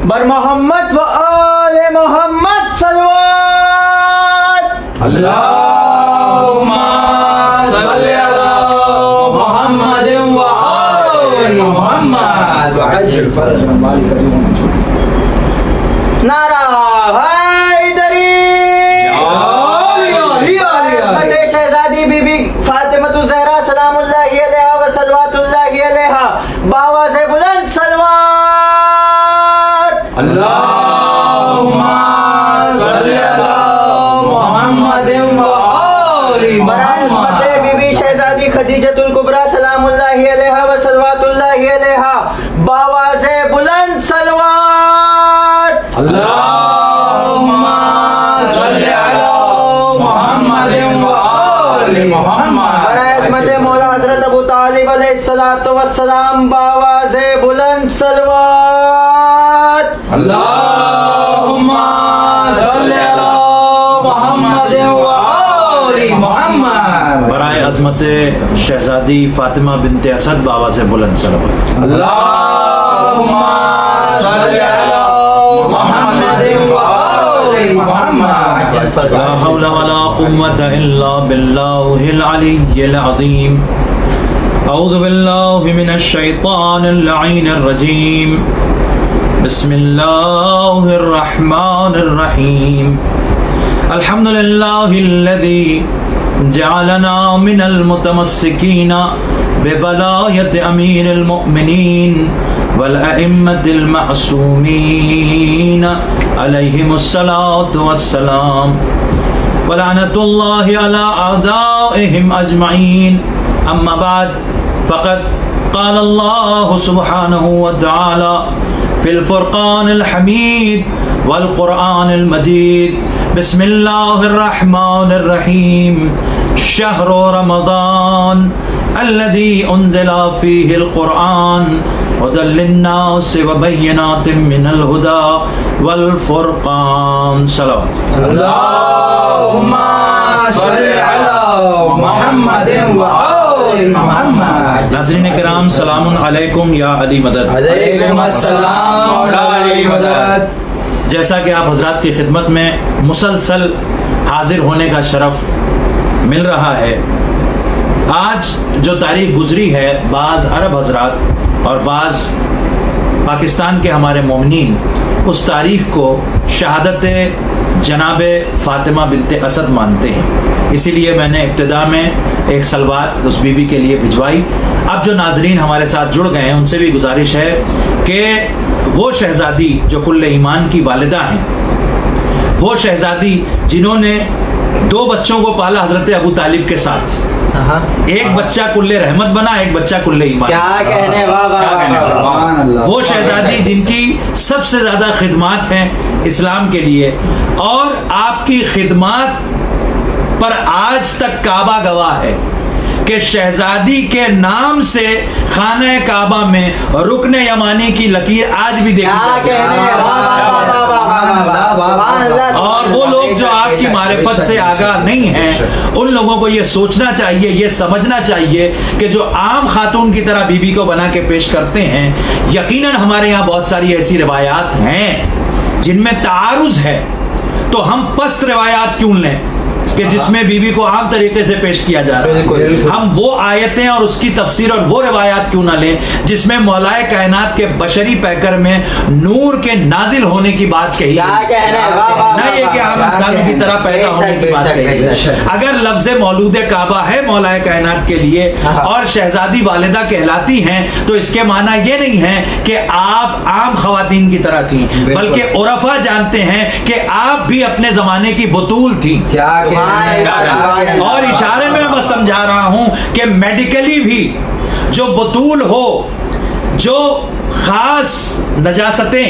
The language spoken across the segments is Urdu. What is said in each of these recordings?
بر محمد و آل محمد صلوات اللهم صل على محمد وآل محمد وعجل فرجهم مالك اليوم. نعرہ حیدری حضرت شہزادی بی بی فاطمۃ الزہرا سلام اللہ علیہا و صلوات اللہ علیہا باواز بلند صلوات. اللهم صل على محمد وآل محمد. بی بی شہزادی خدیجۃ الکبریٰ سلام اللہ علیہا و صلوات اللہ علیہا باواز بلند صلوات. اللهم صل على محمد وآل محمد. برائے عظمت مولا حضرت ابو طالب علیہ السلام باواز بلند صلوات. اللهم صل على محمد وآل محمد. برائے عظمت شہزادی فاطمہ بنت اسد باواز بلند صلوات. اللهم صل على محمد وآل محمد. لا حول ولا قوة إلا بالله العلي العظيم. أعوذ بالله من الشيطان اللعين الرجيم. بسم الله الرحمن الرحيم. الحمد لله الذي جعلنا من المتمسكين بولاية أمير المؤمنين والأئمة المعصومين عليهم الصلاة والسلام ولعنة الله على أعدائهم أجمعين. أما بعد فقد قال الله سبحانه وتعالى في الفرقان الحميد والقرآن المجيد. بسم الله الرحمن الرحيم. شهر رمضان الذي أنزل فيه القرآن هدى للناس وبينات من الهدى والفرقان. صلوات. اللهم صل على محمد وآل محمد. ناظرین کرام سلام علیکم یا علی مدد. علیکم السلام مولا علی مدد. جیسا کہ آپ حضرات کی خدمت میں مسلسل حاضر ہونے کا شرف مل رہا ہے، آج جو تاریخ گزری ہے، بعض عرب حضرات اور بعض پاکستان کے ہمارے مومنین اس تاریخ کو شہادت جناب فاطمہ بنت اسد مانتے ہیں. اسی لیے میں نے ابتدا میں ایک صلوات اس بی بی کے لیے بھجوائی. اب جو ناظرین ہمارے ساتھ جڑ گئے ہیں ان سے بھی گزارش ہے کہ وہ شہزادی جو کل ایمان کی والدہ ہیں، وہ شہزادی جنہوں نے 2 بچوں کو پالا حضرت ابو طالب کے ساتھ، ایک بچہ کل رحمت بنا، ایک بچہ کل ایمان. کیا کہنے، واہ واہ سبحان اللہ. وہ شہزادی جن کی سب سے زیادہ خدمات ہیں اسلام کے لیے، اور آپ کی خدمات پر آج تک کعبہ گواہ ہے کہ شہزادی کے نام سے خانہ کعبہ میں رکن یمانی کی لکیر آج بھی دیکھی جا سکتی ہے. اور وہ لوگ جو آپ کی معرفت سے آگاہ نہیں ہیں، ان لوگوں کو یہ سوچنا چاہیے، یہ سمجھنا چاہیے کہ جو عام خاتون کی طرح بی بی کو بنا کے پیش کرتے ہیں، یقیناً ہمارے یہاں بہت ساری ایسی روایات ہیں جن میں تعارض ہے، تو ہم پست روایات کیوں لیں کہ جس میں بی بی کو عام طریقے سے پیش کیا جا رہا ہے. ہم وہ آیتیں اور اس کی تفسیر اور وہ روایات کیوں نہ لیں جس میں مولا کائنات کے بشری پیکر میں نور کے نازل ہونے کی بات کہی نہ یہ کہ عام انسانوں کی طرح پیدا ہونے کی بات کہی. اگر لفظ مولود کعبہ ہے مولا کائنات کے لیے اور شہزادی والدہ کہلاتی ہیں تو اس کے معنی یہ نہیں ہے کہ آپ عام خواتین کی طرح تھیں، بلکہ عرفا جانتے ہیں کہ آپ بھی اپنے زمانے کی بطول تھیں. اور اشارے میں بس سمجھا رہا ہوں کہ میڈیکلی بھی جو بطول ہو، جو خاص نجاستیں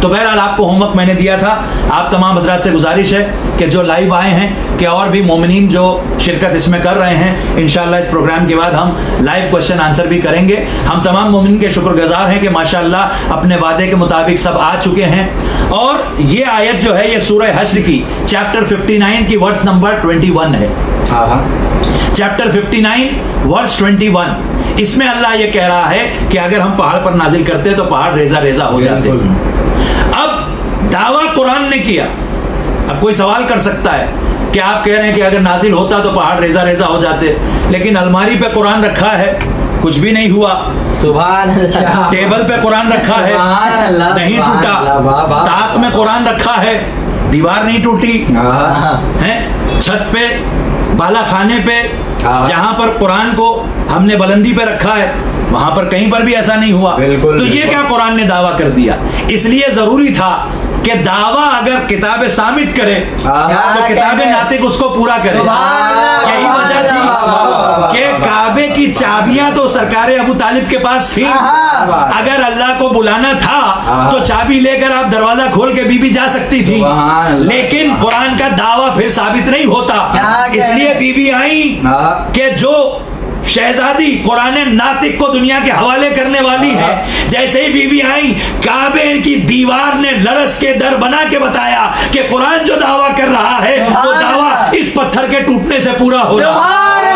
تو بہرحال آپ کو ہوم ورک میں نے دیا تھا. آپ تمام حضرات سے گزارش ہے کہ جو لائیو آئے ہیں کہ اور بھی مومنین جو شرکت اس میں کر رہے ہیں, انشاءاللہ اس پروگرام کے بعد ہم لائیو کوشچن آنسر بھی کریں گے. ہم تمام مومنین کے شکر گزار ہیں کہ ماشاءاللہ اپنے وعدے کے مطابق سب آ چکے ہیں. اور یہ آیت جو ہے یہ سورہ حشر کی چیپٹر 59 کی ورس نمبر 21 ہے. چیپٹر 59 ورس 21, اس میں اللہ یہ کہہ رہا ہے کہ اگر ہم پہاڑ پر نازل کرتے تو پہاڑ ریزہ ریزہ ہو جاتے. اب دعویٰ قرآن نے کیا. اب کوئی سوال کر سکتا ہے کہ آپ کہہ رہے ہیں کہ اگر نازل ہوتا تو پہاڑ ریزہ ریزہ ہو جاتے, لیکن الماری پہ قرآن رکھا ہے, کچھ بھی نہیں ہوا. سبحان اللہ. ٹیبل پہ قرآن رکھا ہے, نہیں ٹوٹا. طاق میں قرآن رکھا ہے, دیوار نہیں ٹوٹی. چھت پہ, بالا خانے پہ, جہاں پر قرآن کو ہم نے بلندی پہ رکھا ہے وہاں پر کہیں پر بھی ایسا نہیں ہوا. تو یہ کیا قرآن نے دعویٰ کر دیا. اس لیے ضروری تھا کہ دعویٰ اگر کتاب ثابت کرے تو کتاب ناطق اس کو پورا کرے. یہی وجہ تھی کہ کعبے کی چابیاں تو سرکار ابو طالب کے پاس تھی. اگر اللہ کو بلانا تھا تو چابی لے کر آپ دروازہ کھول کے بی بی جا سکتی تھی, لیکن قرآن کا دعویٰ پھر ثابت نہیں ہوتا. اس لیے بی بی آئی کہ جو شہزادی قرآن ناطق کو دنیا کے حوالے کرنے والی ہے, جیسے ہی بی بی آئی کعبے کی دیوار نے لرز کے در بنا کے بتایا کہ قرآن جو دعویٰ کر رہا ہے وہ دعویٰ اس پتھر کے ٹوٹنے سے پورا ہو رہا ہے.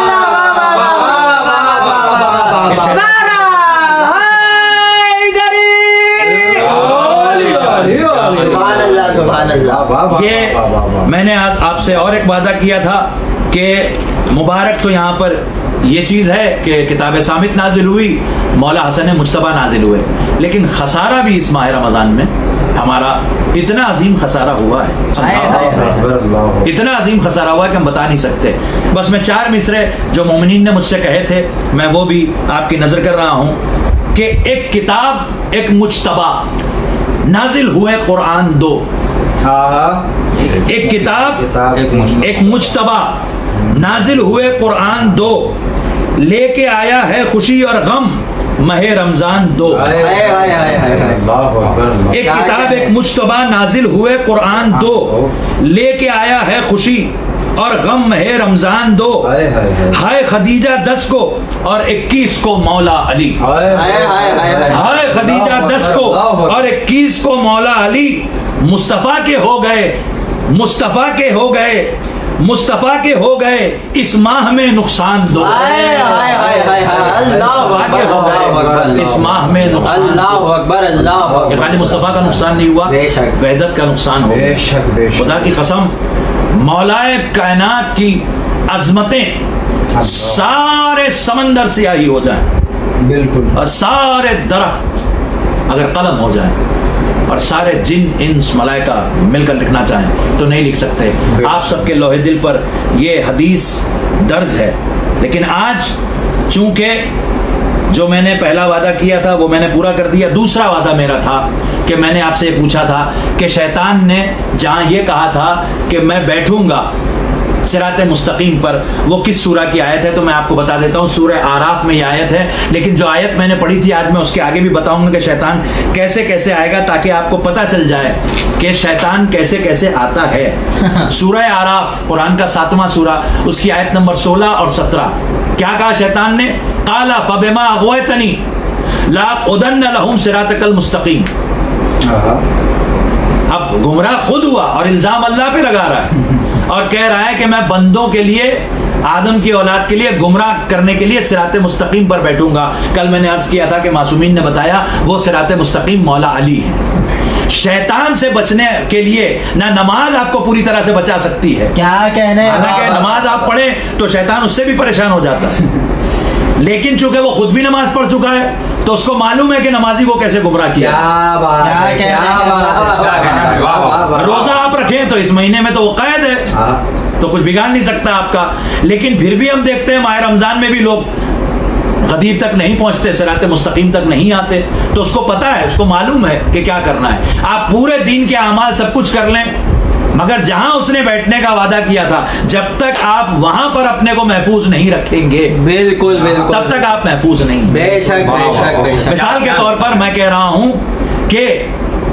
یہ میں نے آپ سے اور ایک وعدہ کیا تھا کہ مبارک تو یہاں پر یہ چیز ہے کہ کتاب ثابت نازل ہوئی, مولا حسن مجتبیٰ نازل ہوئے, لیکن خسارہ بھی اس ماہ رمضان میں ہمارا اتنا عظیم خسارہ ہوا ہے, اتنا عظیم خسارہ ہوا ہے کہ ہم بتا نہیں سکتے. بس میں 4 مصرے جو مومنین نے مجھ سے کہے تھے میں وہ بھی آپ کی نظر کر رہا ہوں کہ ایک کتاب ایک مجتبیٰ نازل ہوئے قرآن 2. ایک کتاب ایک مجتبیٰ نازل ہوئے قرآن 2, لے کے آیا ہے خوشی اور غم ماہ رمضان 2. ایک کتاب ایک مجتبیٰ نازل ہوئے قرآن 2, لے کے آیا ہے خوشی اور غم ماہ رمضان 2. ہائے خدیجہ 10 کو اور 21 کو مولا علی. ہائے خدیجہ 10 کو اور 21 کو مولا علی. مصطفیٰ کے ہو گئے, مصطفیٰ کے ہو گئے, مصطفیٰ کے ہو گئے اس ماہ میں نقصان 2. اس ماہ میں نقصان. یہ خالی مصطفیٰ کا نقصان نہیں ہوا, وحدت کا نقصان ہو. خدا کی قسم مولائے کائنات کی عظمتیں سارے سمندر سیاہی ہو جائیں, بالکل, اور سارے درخت اگر قلم ہو جائیں اور سارے جن انس ملائکہ مل کر لکھنا چاہیں تو نہیں لکھ سکتے. آپ سب کے لوہے دل پر یہ حدیث درج ہے. لیکن آج چونکہ جو میں نے پہلا وعدہ کیا تھا وہ میں نے پورا کر دیا. دوسرا وعدہ میرا تھا کہ میں نے آپ سے یہ پوچھا تھا کہ شیطان نے جہاں یہ کہا تھا کہ میں بیٹھوں گا صراط مستقیم پر, وہ کس سورہ کی آیت ہے تو میں آپ کو بتا دیتا ہوں. سورہ اعراف میں یہ آیت ہے, لیکن جو آیت میں نے پڑھی تھی آج میں اس کے آگے بھی بتاؤں گا کہ شیطان کیسے کیسے آئے گا, تاکہ آپ کو پتہ چل جائے کہ شیطان کیسے کیسے آتا ہے. سورہ اعراف قرآن کا 7واں سورہ, اس کی آیت نمبر 16 اور 17. کیا کہا شیطان نے؟ قال فبما اغویتنی لاقعدن لهم صراطک المستقیم. اب گمراہ خود ہوا اور الزام اللہ پہ لگا رہا ہے اور کہہ رہا ہے کہ میں بندوں کے لیے, آدم کی اولاد کے لیے گمراہ کرنے کے لیے صراط مستقیم پر بیٹھوں گا. کل میں نے عرض کیا تھا کہ معصومین نے بتایا وہ صراط مستقیم مولا علی ہے. شیطان سے بچنے کے لیے نہ نماز آپ کو پوری طرح سے بچا سکتی ہے, کیا کہنے, حالانکہ نماز آپ پڑھیں تو شیطان اس سے بھی پریشان ہو جاتا ہے, لیکن چونکہ وہ خود بھی نماز پڑھ چکا ہے تو اس کو معلوم ہے کہ نمازی کو کیسے گمراہ کیا. روزہ آپ رکھیں تو اس مہینے میں تو وہ قید ہے تو کچھ بگاڑ نہیں سکتا آپ کا. لیکن پھر بھی ہم دیکھتے ہیں ماہ رمضان میں بھی لوگ غدیر تک نہیں پہنچتے, صراط مستقیم تک نہیں آتے. تو اس کو پتا ہے, اس کو معلوم ہے کہ کیا کرنا ہے. آپ پورے دین کے اعمال سب کچھ کر لیں, مگر جہاں اس نے بیٹھنے کا وعدہ کیا تھا جب تک آپ وہاں پر اپنے کو محفوظ نہیں رکھیں گے, بالکل بالکل, تب تک آپ محفوظ نہیں. بے شک بے شک بے شک. مثال کے طور پر میں کہہ رہا ہوں کہ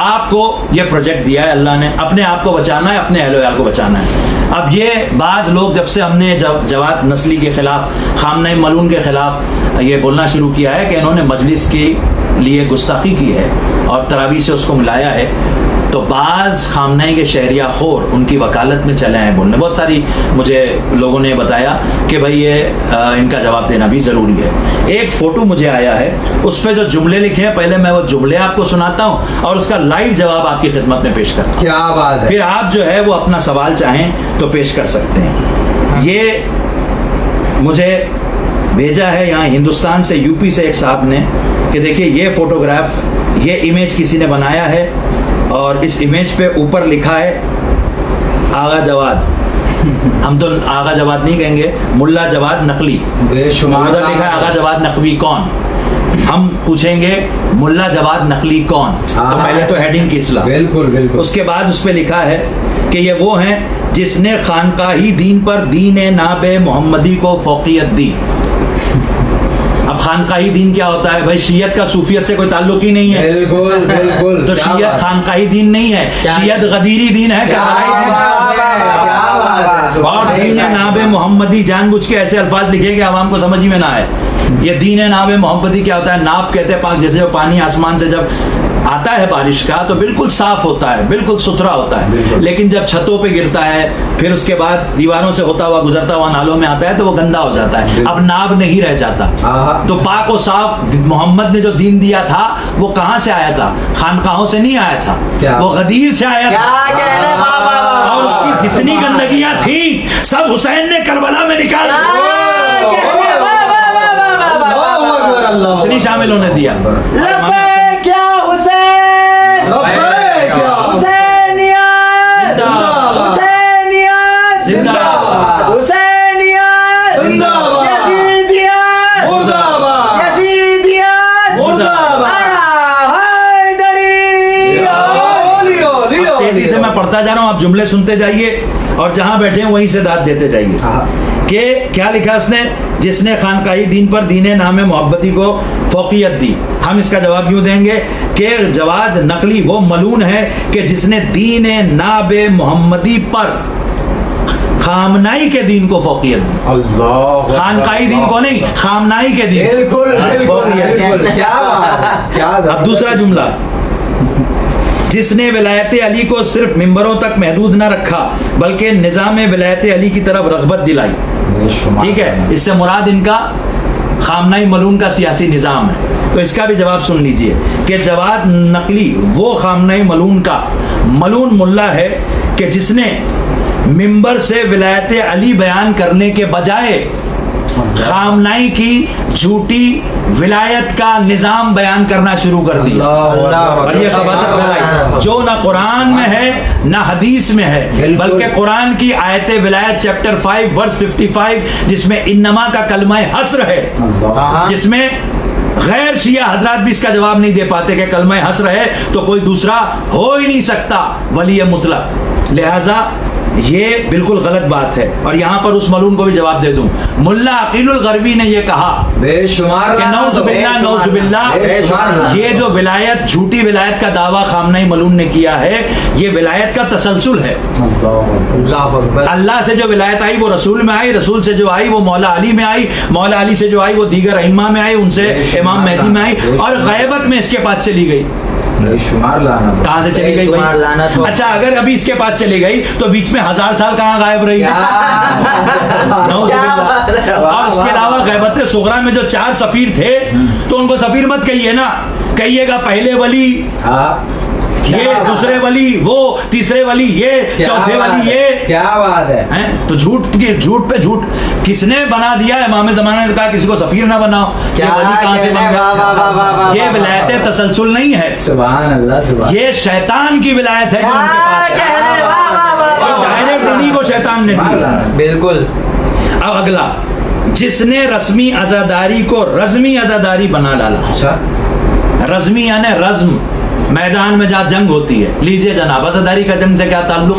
آپ کو یہ پروجیکٹ دیا ہے اللہ نے, اپنے آپ کو بچانا ہے, اپنے اہل و عیال کو بچانا ہے. اب یہ بعض لوگ جب سے ہم نے جواد نسلی کے خلاف, خامنہ ملعون کے خلاف یہ بولنا شروع کیا ہے کہ انہوں نے مجلس کے لیے گستاخی کی ہے اور تراویح سے اس کو ملایا ہے, تو بعض خامنہ کے شہریہ خور ان کی وکالت میں چلے ہیں بولنے. بہت ساری مجھے لوگوں نے بتایا کہ بھائی یہ ان کا جواب دینا بھی ضروری ہے. ایک فوٹو مجھے آیا ہے, اس پہ جو جملے لکھے ہیں, پہلے میں وہ جملے آپ کو سناتا ہوں اور اس کا لائیو جواب آپ کی خدمت میں پیش کرتا ہوں. کیا بات ہے. پھر آپ جو ہے وہ اپنا سوال چاہیں تو پیش کر سکتے ہیں. یہ مجھے بھیجا ہے یہاں ہندوستان سے, یو پی سے ایک صاحب نے, کہ دیکھیے یہ فوٹوگراف, یہ امیج کسی نے بنایا ہے اور اس امیج پہ اوپر لکھا ہے آغا جواد. ہم تو آغا جواد نہیں کہیں گے, ملا جواد نقوی. بے شمار ادھر لکھا ہے آغا جواد نقوی کون. ہم پوچھیں گے ملا جواد نقوی کون, تو پہلے تو ہیڈنگ کی اصلاح. بالکل بالکل. اس کے بعد اس پہ لکھا ہے کہ یہ وہ ہیں جس نے خانقاہی دین پر دین ناب محمدی کو فوقیت دی. اب خانقاہی دین کیا ہوتا ہے بھائی؟ شیعت کا صوفیت سے کوئی تعلق ہی نہیں ہے. بالکل بالکل. تو شیعت خانقاہی دین نہیں ہے, شیعت غدیری دین ہے, اور دین ناب محمدی جان بوجھ کے ایسے الفاظ لکھے کہ عوام کو سمجھ ہی میں نہ آئے. یہ دین ناب محمدی کیا ہوتا ہے؟ ناب کہتے ہیں پاک, جیسے پانی آسمان سے جب آتا ہے بارش کا تو بالکل صاف ہوتا ہے, بالکل ستھرا ہوتا ہے, لیکن جب چھتوں پہ گرتا ہے پھر اس کے بعد دیواروں سے ہوتا ہوا گزرتا ہوا نالوں میں آتا ہے تو وہ گندا ہو جاتا ہے, اب ناب نہیں رہ جاتا. تو پاک و صاف محمد نے جو دین دیا تھا وہ کہاں سے آیا تھا؟ خانقاہوں سے نہیں آیا تھا, وہ غدیر سے آیا تھا, اور اس کی جتنی گندگیاں تھیں سب حسین نے کربلا میں نکال نہیں شامل ہونے دیا. تیزی سے میں پڑھتا جا رہا ہوں, آپ جملے سنتے جائیے اور جہاں بیٹھے ہیں وہیں سے داد دیتے جائیے. کہ کیا لکھا اس نے؟ جس نے خانقاہی دین پر دین نام محبتی کو فوقیت دی. ہم اس کا جواب یوں دیں گے کہ جواد نقلی وہ ملعون ہے کہ جس نے دین ناب محمدی پر خامنائی کے دین کو فوقیت دی. اللہ, خانقاہی دین کو نہیں, خامنائی کے دین. اب دوسرا جملہ, جس نے ولایت علی کو صرف ممبروں تک محدود نہ رکھا بلکہ نظام ولایت علی کی طرف رغبت دلائی. ٹھیک ہے, اس سے مراد ان کا خامنہ ملعون کا سیاسی نظام ہے. تو اس کا بھی جواب سن لیجئے کہ جواد نقلی وہ خامنہ ملعون کا ملعون ملا ہے کہ جس نے ممبر سے ولایت علی بیان کرنے کے بجائے خامنائی کی جھوٹی ولایت کا نظام بیان کرنا شروع کر دیا. اور یہ خباثت پھیلائی جو نہ قرآن میں ہے نہ حدیث میں ہے, بلکہ قرآن کی آیت ولایت چیپٹر 5 ورس 55 جس میں انما کا کلمہ حصر ہے, جس میں غیر شیعہ حضرات بھی اس کا جواب نہیں دے پاتے کہ کلمہ حصر ہے تو کوئی دوسرا ہو ہی نہیں سکتا ولی مطلق. لہذا یہ بالکل غلط بات ہے. اور یہاں پر اس ملعون کو بھی جواب دے دوں, ملا عقیل الغربی نے یہ کہا بے شمار کہ نعوذ باللہ نعوذ باللہ, یہ جو ولایت جھوٹی ولایت کا دعویٰ خامنہ ملعون نے کیا ہے یہ ولایت کا تسلسل ہے. اللہ سے جو ولایت آئی وہ رسول میں آئی, رسول سے جو آئی وہ مولا علی میں آئی, مولا علی سے جو آئی وہ دیگر ائمہ میں آئی, ان سے امام مہدی میں آئی, اور غیبت میں اس کے پاس چلی گئی. کہاں سے چلی گئی بھائی؟ اچھا اگر ابھی اس کے پاس چلی گئی تو بیچ میں 1000 سال کہاں غائب رہی؟ اور اس کے علاوہ غیبت صغریٰ میں جو 4 سفیر تھے تو ان کو سفیر مت کہیے نا, کہیے گا پہلے ولی یہ, دوسرے ولی وہ, تیسرے ولی یہ, چوتھے ولی یہ. کیا بات ہے. تو جھوٹ پہ جھوٹ کس نے بنا دیا؟ امام زمانہ نے کہا کسی کو سفیر نہ بناؤ. یہ ولی کہاں سے بن گیا؟ یہ ولایت تسلسل نہیں ہے, سبحان اللہ, یہ شیطان کی ولایت ہے جو ان کے پاس ہے, جو ڈائریکٹ انہی کو شیطان نے دی. بالکل. اب اگلا, جس نے رسمی عزاداری کو رزمی عزاداری بنا ڈالا. رزمی یعنی رزم, میدان میں جہاں جنگ ہوتی ہے. لیجئے جناب, عزاداری کا جنگ سے کیا تعلق؟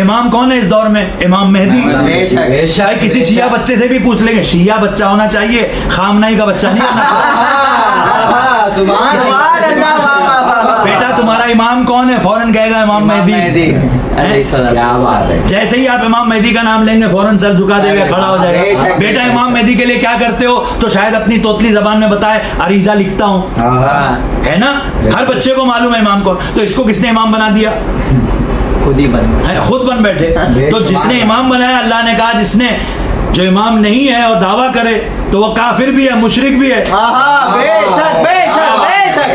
امام کون ہے اس دور میں؟ امام مہدی. بے شک. بھائی کسی شیعہ بچے سے بھی پوچھ لیں گے شیعہ بچہ ہونا چاہیے, خامنائی کا بچہ نہیں ہونا چاہیے. سبحان اللہ. بیٹا تمہارا امام کون ہے؟ فوراً کہے گا امام مہدی. کیا بات ہے. جیسے ہی آپ امام مہدی کا نام لیں گے فوراً سر جھکا دے گا, کھڑا ہو جائے گا. بیٹا امام مہدی کے لیے کیا کرتے ہو؟ تو شاید اپنی توتلی زبان میں بتائے عریضہ لکھتا ہوں, ہے نا. ہر بچے کو معلوم ہے امام کون. تو اس کو کس نے امام بنا دیا؟ خود ہی بن, خود بن بیٹھے. تو جس نے امام بنایا, اللہ نے کہا جس نے جو امام نہیں ہے اور دعویٰ کرے تو وہ کافر بھی ہے, مشرک بھی ہے. بے شک بے شک بے شک.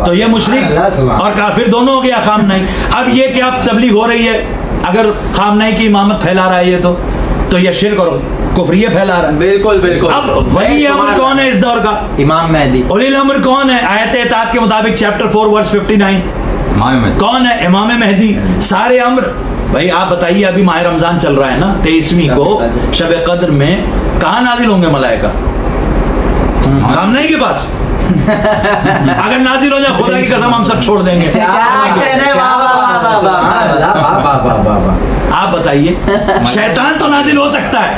تو یہ مشرک اور کافر دونوں ہو گیا خامنائی. اب یہ کیا تبلیغ ہو رہی ہے؟ اگر خامنائی کی امامت پھیلا رہا ہے یہ تو یہ شرک اور کفریہ پھیلا رہا ہے. بالکل بالکل. اب ولی امر کون ہے اس دور کا؟ امام مہدی. اولی الامر کون ہے؟ آیت اطاعت کے مطابق چیپٹر 4 ورس 59 کون ہے؟ امام مہدی. سارے امر. بھائی آپ بتائیے, ابھی ماہ رمضان چل رہا ہے نا, 23ویں کو شب قدر میں کہاں نازل ہوں گے ملائکہ؟ خامنائی کے پاس. اگر نازل ہو جائے خدا کی قسم ہم سب چھوڑ دیں گے. آپ بتائیے, شیطان تو نازل ہو سکتا ہے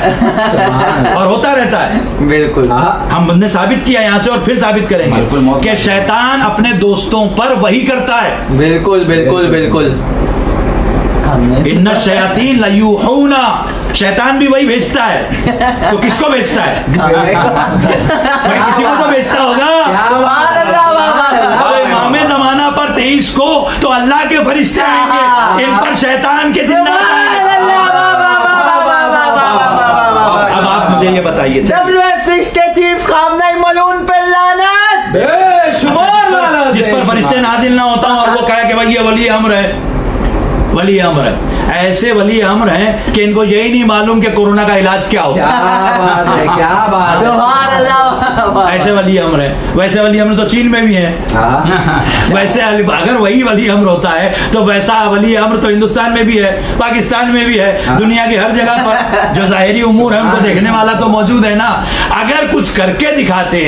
اور ہوتا رہتا ہے. بالکل. ہم نے ثابت کیا یہاں سے اور پھر ثابت کریں گے کہ شیطان اپنے دوستوں پر وہی کرتا ہے. بالکل بالکل بالکل. ان الشیاطین لیوحون, شیطان بھی وہی بھیجتا ہے. تو کس کو بھیجتا ہے؟ کسی کو تو بھیجتا ہوگا. امام زمانہ پر 23 کو تو اللہ کے فرشتے آئیں گے, ان پر شیطان کے جنات آئیں. اب آپ مجھے یہ بتائیے, WF6 کے چیف خامنائی ملعون پہ لعنت. بے شمار لعنت. جس پر فرشتے نازل نہ ہوتا ہوں اور وہ کہے کہ بھائی یہ ولی امر ہے. ولی امر ہے. ایسے ولی امر ہیں کہ ان کو یہی نہیں معلوم کہ کورونا کا علاج کیا ہوتا ہے. کیا بات ہے. سبحان اللہ. ایسے ولی امر ہے. ویسے ولی امر تو چین میں بھی ہیں. ویسے اگر وہی ولی امر ہوتا ہے تو ویسا ولی امر تو ہندوستان میں بھی ہے, پاکستان میں بھی ہے, دنیا کی ہر جگہ پر جو ظاہری امور ہے ان کو دیکھنے والا تو موجود ہے نا. اگر کچھ کر کے دکھاتے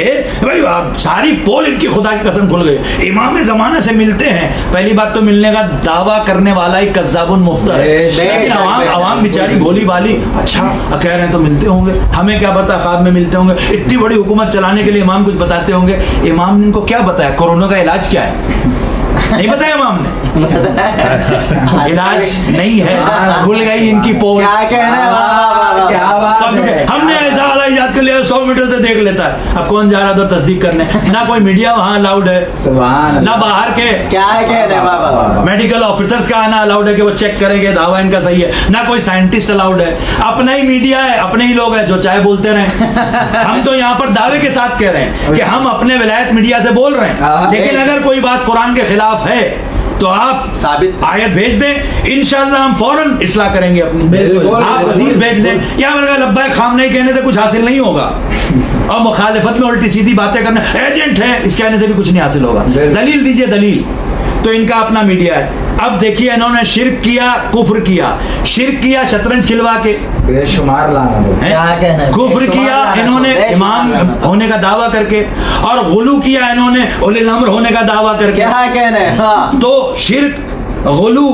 بھائی ساری پول ان کی خدا کی قسم کھل گئی. امام زمانہ سے ملتے ہیں, پہلی بات تو ملنے کا دعویٰ کرنے والا ہی کذاب مفتر ہے. لیکن عوام بیچاری بھولی بالی اچھا کہہ رہے ہیں تو ملتے ہوں گے, ہمیں کیا پتا خواب میں ملتے ہوں گے. اتنی بڑی حکومت چلانے کے لیے امام کچھ بتاتے ہوں گے. امام نے ان کو کیا بتایا کورونا کا علاج کیا ہے؟ نہیں بتایا امام نے. علاج نہیں ہے, کھل گئی ان کی پول. ہم نے ایسا آلہ ایجاد کر لیا 100 میٹر سے دیکھ لیتا ہے. اب کون جا رہا تھا تصدیق کرنے؟ نہ کوئی میڈیا وہاں الاؤڈ ہے, نہ باہر کے میڈیکل آفیسرز کا آنا الاؤڈ ہے کہ وہ چیک کریں گے دعویٰ ان کا صحیح ہے, نہ کوئی سائنٹسٹ الاؤڈ ہے. اپنا ہی میڈیا ہے, اپنے ہی لوگ ہیں جو چاہے بولتے رہیں. ہم تو یہاں پر دعوے کے ساتھ کہہ رہے ہیں کہ ہم اپنے ولایت میڈیا سے بول رہے ہیں, لیکن اگر کوئی بات قرآن کے خلاف ہے تو آپ ثابت آیت بھیج دیں, انشاءاللہ ہم فوراً اصلاح کریں گے اپنی. آپ حدیث بھیج دیں. یا لبیک خامنہی کہنے سے کچھ حاصل نہیں ہوگا, اور مخالفت میں الٹی سیدھی باتیں کرنا, ایجنٹ ہے اس کہنے سے بھی کچھ نہیں حاصل ہوگا. دلیل دیجئے دلیل. تو ان کا اپنا میڈیا ہے. اب دیکھیے انہوں نے شرک کیا, کفر کیا. شرک کیا شطرنج کھلوا کے, بے شمار لعنت. کفر کیا انہوں نے امام ہونے کا دعویٰ کر کے, اور غلو کیا انہوں نے اولی الامر ہونے کا دعویٰ کر کے. تو شرک, غلو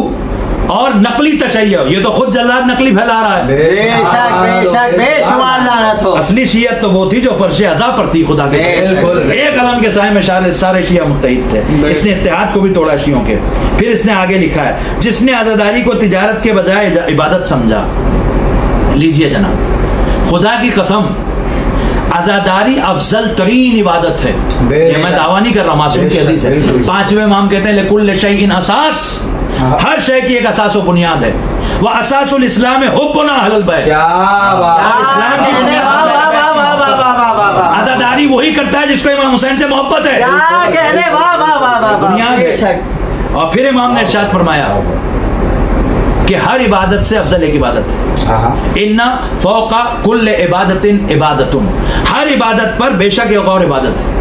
اور نقلی تشیع, یہ تو خود جلاد نقلی پھیلا رہا ہے. بے شک بے شک بے شمار لعنت ہو. اصلی شیعت تو وہ تھی جو فرش عزا پر تھی خدا کے. ایک علم کے سائے میں سارے شیعہ متحد تھے. اس نے اتحاد کو بھی توڑا شیعوں کے. پھر اس نے آگے لکھا ہے جس نے عزاداری کو تجارت کے بجائے عبادت سمجھا. لیجئے جناب, خدا کی قسم عزاداری افضل ترین عبادت ہے. یہ میں دعویٰ نہیں کر رہا, معصوم کی حدیث ہے. 5ویں امام کہتے ہیں لکل شیء اساس, ہر شے کی ایک اساس و بنیاد ہے. وہ اساس الاسلام حبنا اہل البیت. اسلام کی بنیاد عزاداری وہی کرتا ہے جس کو امام حسین سے محبت ہے, بنیاد ہے. اور پھر امام نے ارشاد فرمایا کہ ہر عبادت سے افضل ایک عبادت ہے. ان فوق کل عبادت عبادت, ہر عبادت پر بے شک ایک اور عبادت ہے.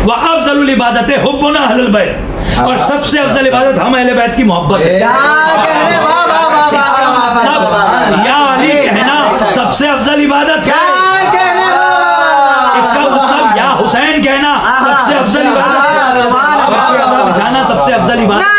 وافضل العبادت حبنا اہل البیت, اور سب سے افضل عبادت ہم اہل بیت کی محبت ہے. یا علی کہنا سب سے افضل عبادت ہے, اس کا مطلب یا حسین کہنا سب سے افضل عبادت ہے, بچھانا سب سے افضل عبادت.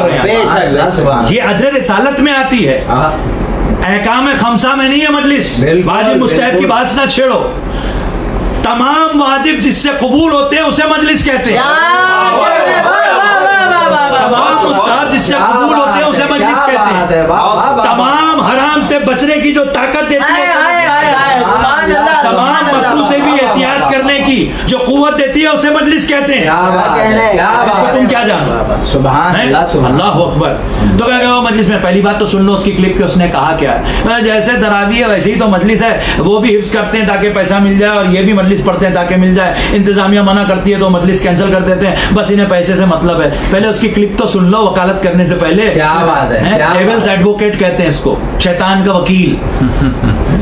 کر رہے بے ہیں. شک اللہ سبحان یہ اجر رسالت میں آتی ہے, احکام خمسہ میں نہیں ہے مجلس. بالکل، واجب مستحب کی بات نہ چھیڑو. تمام واجب جس سے قبول ہوتے ہیں اسے مجلس کہتے ہیں. تمام مستحب جس سے قبول ہوتے ہیں اسے مجلس کہتے ہیں. تمام حرام سے بچنے کی جو طاقت دیتی ہے, تمام مکروہ سے بھی احتیاط کرنے کی جو قوت دیتی ہے اسے مجلس کہتے ہیں. اس کو تم کیا جانو؟ سبحان ہیں؟ اللہ سبحان اللہ اکبر. تو کیا کہا مجلس میں؟ پہلی بات تو سن لو اس کی کلپ کہ اس نے کہا کیا ہے. جیسے تراویح ہے ویسے ہی تو مجلس ہے, وہ بھی حفظ کرتے ہیں تاکہ پیسہ مل جائے, اور یہ بھی مجلس پڑھتے ہیں تاکہ مل جائے. انتظامیہ منع کرتی ہے تو مجلس کینسل کر دیتے ہیں, بس انہیں پیسے سے مطلب ہے. پہلے اس کی کلپ تو سن لو وکالت کرنے سے پہلے. کیا بات ہے, ڈیولز ایڈوکیٹ کہتے ہیں اس کو, شیطان کا وکیل.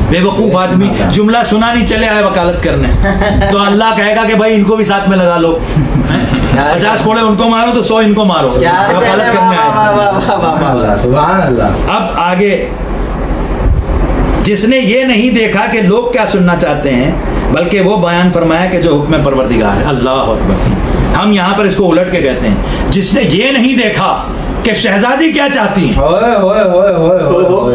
بے وقوف آدمی جملہ سنا نہیں چلے آئے وکالت کرنے, تو اللہ کہے گا کہ بھائی ان کو بھی ساتھ میں لگا لو, 50 کوڑے ان کو مارو تو 100 ان کو مارو, وکالت کرنے آئے. سبحان اللہ. اب آگے, جس نے یہ نہیں دیکھا کہ لوگ کیا سننا چاہتے ہیں بلکہ وہ بیان فرمایا کہ جو حکم پروردگار ہے. اللہ اکبر. ہم یہاں پر اس کو الٹ کے کہتے ہیں, جس نے یہ نہیں دیکھا کہ شہزادی کیا چاہتی ہیں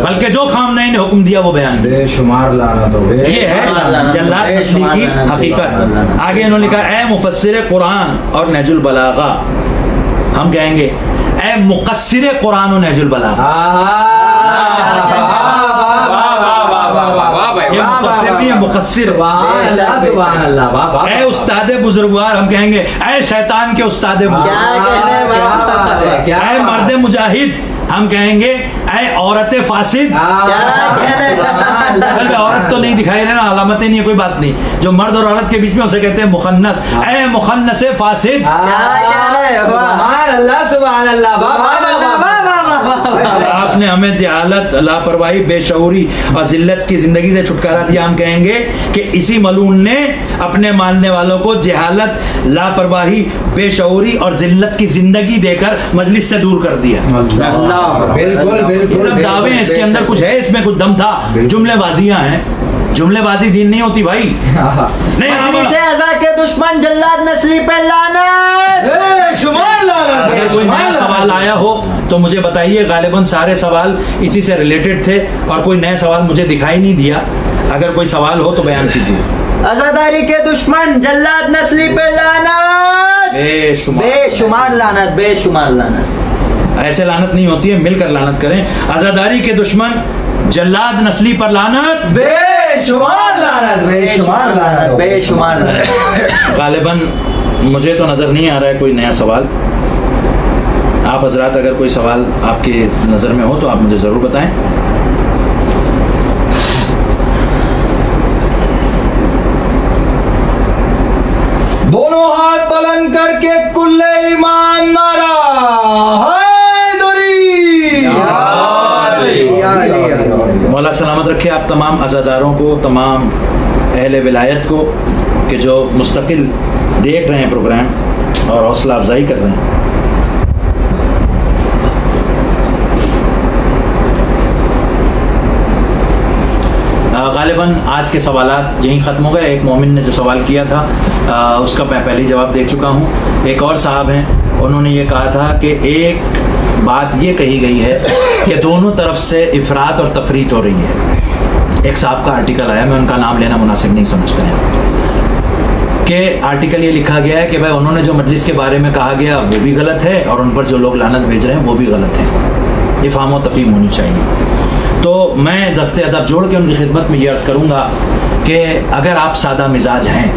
بلکہ جو خامنہ نے حکم دیا وہ بیان. بے شمار لعنت ہو. یہ ہے جلات نسلی کی حقیقت. آگے انہوں نے کہا اے مفسر قرآن اور نہج البلاغہ, ہم کہیں گے اے مقصر قرآن و نہج البلاغہ. یہ مفسر نہیں ہے, مقصر. اے استاد بزرگوار, ہم کہیں گے اے شیطان کے استاد بزرگوار. اے مرد مجاہد, ہم کہیں گے اے عورت فاسد. عورت تو نہیں دکھائی رہے نا, علامتیں نہیں ہے, کوئی بات نہیں. جو مرد اور عورت کے بیچ میں اسے کہتے ہیں مخنث. اے مخنث فاسد. آپ نے ہمیں جہالت, لاپرواہی, بے شعوری اور ذلت کی زندگی سے چھٹکارا دیا. ہم کہیں گے کہ اسی ملعون نے اپنے ماننے والوں کو جہالت, لاپرواہی, بے شعوری اور ذلت کی زندگی دے کر مجلس سے دور کر دیا. بالکل بالکل. سب دعوے ہیں, اس کے اندر کچھ ہے, اس میں کچھ دم تھا. جملے بازیاں ہیں, جملے بازی دین نہیں ہوتی بھائی. نہیں, مجلس ازا کے دشمن جلاد نسلی پہ لعنت. اگر کوئی نیا سوال آیا ہو تو مجھے بتائیے. غالباً سارے سوال اسی سے ریلیٹڈ تھے اور کوئی نیا سوال مجھے دکھائی نہیں دیا. اگر کوئی سوال ہو تو بیان کیجیے. عزاداری کے دشمن جلاد نسلی پہ لعنت. بے شمار لعنت, بے شمار لعنت. ایسے لعنت نہیں ہوتی ہے, مل کر لعنت کریں. عزاداری کے دشمن جلاد نسلی پر لعنت. بے شمار لعنت, بے شمار لعنت, بے شمار لعنت. غالباً مجھے تو نظر نہیں آ رہا ہے کوئی نیا سوال. آپ حضرات اگر کوئی سوال آپ کی نظر میں ہو تو آپ مجھے ضرور بتائیں. دونوں ہاتھ بلند کر کے کل ایمان نعرہ حیدری. مولا سلامت رکھے آپ تمام عزاداروں کو, تمام اہل ولایت کو کہ جو مستقل دیکھ رہے ہیں پروگرام اور حوصلہ افزائی کر رہے ہیں. غالباً آج کے سوالات یہیں ختم ہو گئے. ایک مومن نے جو سوال کیا تھا اس کا میں پہلے ہی جواب دے چکا ہوں. ایک اور صاحب ہیں, انہوں نے یہ کہا تھا کہ ایک بات یہ کہی گئی ہے کہ دونوں طرف سے افراط اور تفریط ہو رہی ہے. ایک صاحب کا آرٹیکل آیا, میں ان کا نام لینا مناسب نہیں سمجھتے ہیں, کہ آرٹیکل یہ لکھا گیا ہے کہ بھائی انہوں نے جو مجلس کے بارے میں کہا گیا وہ بھی غلط ہے, اور ان پر جو لوگ لعنت بھیج رہے ہیں وہ بھی غلط ہیں. یہ فہم و تفہیم ہونی چاہیے. تو میں دست ادب جوڑ کے ان کی خدمت میں یہ عرض کروں گا کہ اگر آپ سادہ مزاج ہیں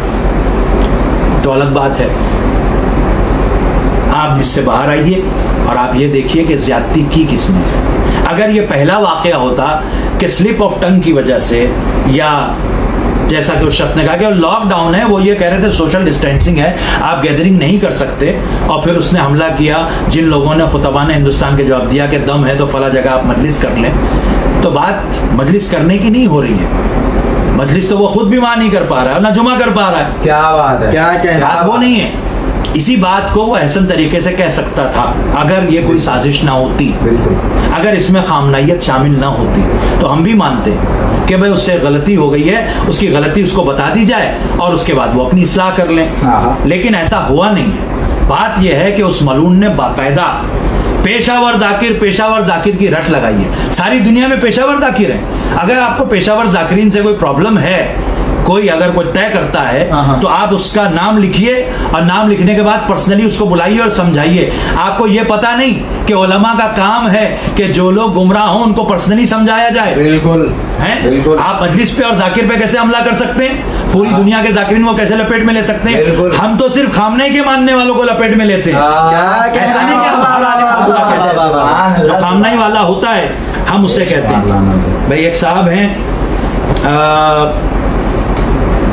تو الگ بات ہے, آپ اس سے باہر آئیے اور آپ یہ دیکھیے کہ زیادتی کی کس نے. اگر یہ پہلا واقعہ ہوتا کہ سلپ آف ٹنگ کی وجہ سے, یا جیسا کہ اس شخص نے کہا کہ لاک ڈاؤن ہے, وہ یہ کہہ رہے تھے سوشل ڈسٹینسنگ ہے, آپ گیدرنگ نہیں کر سکتے, اور پھر اس نے حملہ کیا, جن لوگوں نے خطبان ہندوستان کے جواب دیا کہ دم ہے تو فلاں جگہ آپ مجلس کر لیں, تو بات مجلس کرنے کی نہیں ہو رہی ہے. مجلس تو وہ خود بھی وہاں نہیں کر پا رہا ہے, نہ جمعہ کر پا رہا ہے. کیا بات ہے, کیا بات وہ نہیں ہے. اسی بات کو وہ احسن طریقے سے کہہ سکتا تھا اگر یہ کوئی سازش نہ ہوتی, بالکل, اگر اس میں خامنائیت شامل نہ ہوتی تو ہم بھی مانتے کہ بھائی اس سے غلطی ہو گئی ہے, اس کی غلطی اس کو بتا دی جائے اور اس کے بعد وہ اپنی اصلاح کر لیں. لیکن ایسا ہوا نہیں ہے. بات یہ ہے کہ اس ملعون نے باقاعدہ پیشہ ور ذاکر کی رٹ لگائی ہے. ساری دنیا میں پیشہ ور ذاکر ہیں. اگر آپ کو پیشہ ور ذاکرین سے کوئی پرابلم ہے, کوئی اگر کوئی طے کرتا ہے تو آپ اس کا نام لکھیے, اور نام لکھنے کے بعد پرسنلی اس کو بلائیے اور سمجھائیے. آپ کو یہ پتا نہیں کہ علماء کا کام ہے کہ جو لوگ گمراہ ہوں ان کو پرسنلی سمجھایا جائے. بالکل ہیں آپ مجلس پہ اور ذاکر پہ کیسے حملہ کر سکتے ہیں؟ پوری دنیا کے ذاکرین کو کیسے لپیٹ میں لے سکتے ہیں؟ ہم تو صرف خامنہ کے ماننے والوں کو لپیٹ میں لیتے ہیں. ایسا نہیں کہ ہم جو خامنہ والا ہوتا ہے ہم اسے کہتے ہیں. بھائی ایک صاحب ہیں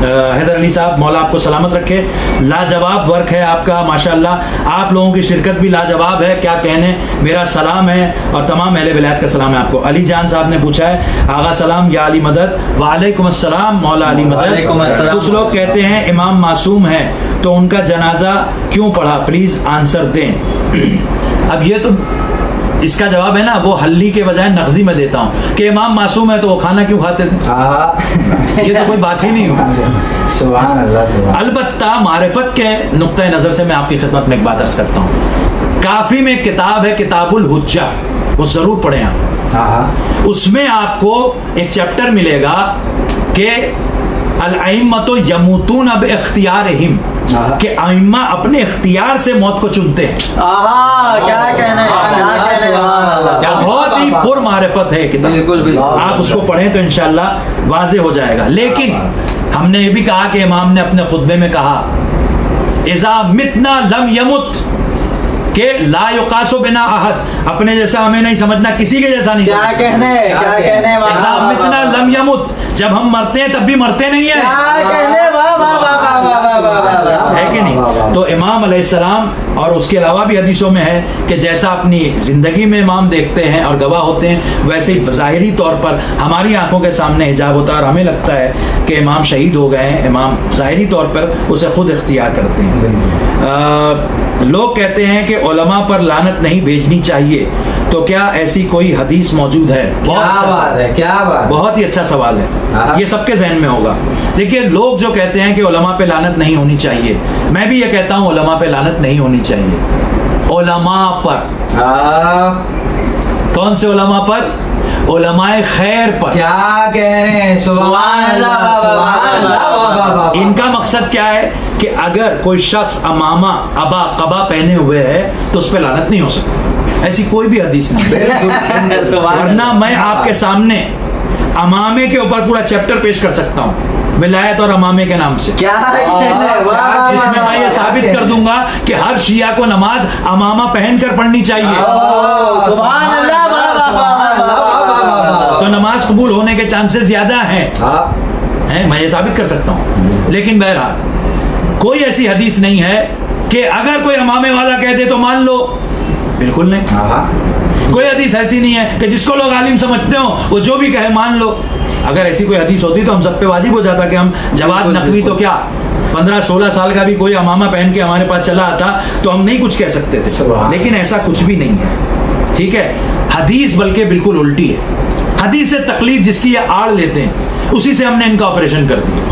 حیدر علی صاحب, مولا آپ کو سلامت رکھے. لاجواب ورک ہے آپ کا ماشاءاللہ, آپ لوگوں کی شرکت بھی لاجواب ہے, کیا کہنے. میرا سلام ہے اور تمام اہل ولایت کا سلام ہے آپ کو. علی جان صاحب نے پوچھا ہے, آغا سلام یا علی مدد. وعلیکم السلام مولا علی مدد. کچھ لوگ کہتے ہیں امام معصوم ہے تو ان کا جنازہ کیوں پڑھا, پلیز آنسر دیں. اب یہ تو اس کا جواب ہے نا, وہ حلی کے بجائے نغزی میں دیتا ہوں کہ امام معصوم ہے تو وہ کھانا کیوں کھاتے تھے؟ یہ تو کوئی بات ہی نہیں ہوئی. سبحان اللہ. البتہ معرفت کے نقطۂ نظر سے میں آپ کی خدمت میں ایک بات عرض کرتا ہوں. کافی میں ایک کتاب ہے کتاب الحجہ, وہ ضرور پڑھیں آپ. اس میں آپ کو ایک چیپٹر ملے گا کہ الائمۃ یموتون باختیارہم, کہ ائمہ اپنے اختیار سے موت کو چنتے ہیں. بہت ہی پر معرفت ہے کتاب, آپ اس کو پڑھیں تو انشاءاللہ واضح ہو جائے گا. لیکن ہم نے یہ بھی کہا کہ امام نے اپنے خطبے میں کہا اذا متنا لم یمت, کہ لا یقاس بنا احد, اپنے جیسا ہمیں نہیں سمجھنا, کسی کے جیسا نہیں سمجھنا. اذا متنا لم یمت, جب ہم مرتے ہیں تب بھی مرتے نہیں ہیں, ہے کہ نہیں. تو امام علیہ السلام, اور اس کے علاوہ بھی حدیثوں میں ہے کہ جیسا اپنی زندگی میں امام دیکھتے ہیں اور گواہ ہوتے ہیں, ویسے ہی ظاہری طور پر ہماری آنکھوں کے سامنے حجاب ہوتا ہے اور ہمیں لگتا ہے کہ امام شہید ہو گئے ہیں. امام ظاہری طور پر اسے خود اختیار کرتے ہیں. لوگ کہتے ہیں کہ علماء پر لعنت نہیں بھیجنی چاہیے, تو کیا ایسی کوئی حدیث موجود ہے؟ بہت ہی اچھا سوال ہے, یہ سب کے ذہن میں ہوگا. دیکھیے لوگ جو کہتے ہیں کہ علماء پہ لعنت نہیں ہونی چاہیے, میں بھی یہ کہتا ہوں علماء پہ لعنت نہیں ہونی چاہیے. علماء پر, کون سے علماء پر؟ علماء خیر پر. کیا کہہ رہے ہیں, سبحان اللہ. ان کا مقصد کیا ہے کہ اگر کوئی شخص امامہ ابا قبا پہنے ہوئے ہے تو اس پہ لعنت نہیں ہو سکتی, ایسی کوئی بھی حدیث نہیں. ورنہ میں آپ کے سامنے امامے کے اوپر پورا چیپٹر پیش کر سکتا ہوں, ولایت اور امامے کے نام سے, جس میں میں یہ ثابت کر دوں گا کہ ہر شیعہ کو نماز امامہ پہن کر پڑھنی چاہیے. تو نماز قبول ہونے کے چانسز زیادہ ہیں, میں یہ ثابت کر سکتا ہوں. لیکن بہرحال کوئی ایسی حدیث نہیں ہے کہ اگر کوئی امامے والا کہہ دے تو مان لو, بالکل نہیں. کوئی حدیث ایسی نہیں ہے کہ جس کو لوگ عالم سمجھتے ہوں وہ جو بھی کہے مان لو. اگر ایسی کوئی حدیث ہوتی تو ہم سب پہ واجب ہو جاتا کہ ہم جواد نقوی تو کیا 15-16 سال کا بھی کوئی امامہ پہن کے ہمارے پاس چلا آتا تو ہم نہیں کچھ کہہ سکتے تھے. لیکن ایسا کچھ بھی نہیں ہے, ٹھیک ہے. حدیث بلکہ بالکل الٹی ہے. حدیث سے تقلید جس کی یہ آڑ لیتے ہیں, اسی سے ہم نے ان کا آپریشن کر دیا.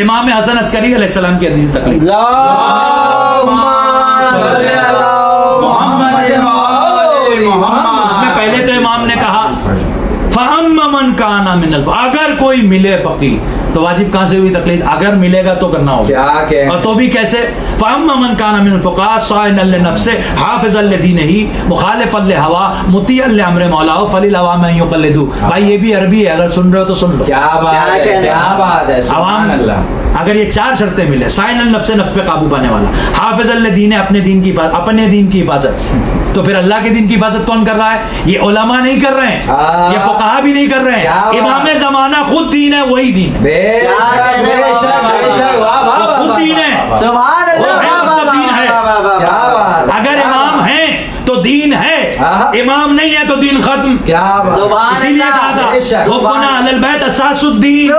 امام حسن عسکری علیہ السلام کی حدیث تقلید, اس میں پہلے تو امام نے کہا فَأَمَّ مَنْ كَانَ مِنَ الْفَقِيهِ, اگر کوئی ملے فقیہ, تو واجب کہاں سے ہوئی تقلید؟ اگر ملے گا تو کرنا ہوگا. اور تو بھی کیسے؟ فَأَمَّ مَنْ كَانَ مِنَ الْفُقَهَاءِ صَائِنًا لِنَفْسِهِ حَافِظًا لِدِينِهِ مُخَالِفًا لِهَوَاهُ مُطِيعًا لِأَمْرِ مَوْلَاهُ فَلِلْعَوَامِ أَن يُقَلِّدُوهُ. بھائی یہ بھی عربی ہے, اگر سن رہے ہو تو سن لو. کیا بات ہے, سبحان اللہ. اگر یہ 4 شرطیں ملے, صائن النفس, نفس پہ قابو پانے والا, حافظ الدین, اپنے دین کی حفاظت, اپنے دین کی حفاظت, تو پھر اللہ کے دین کی حفاظت کون کر رہا ہے؟ یہ علماء نہیں کر رہے ہیں, یہ فقہا بھی نہیں کر رہے ہیں, امام زمانہ خود دین ہے, وہی دین خود دین ہے, دین ہے. اگر امام ہیں تو دین ہے, امام نہیں ہے تو دین ختم. اسی لیے کہا تھا ربنا علی البیت اساس الدین,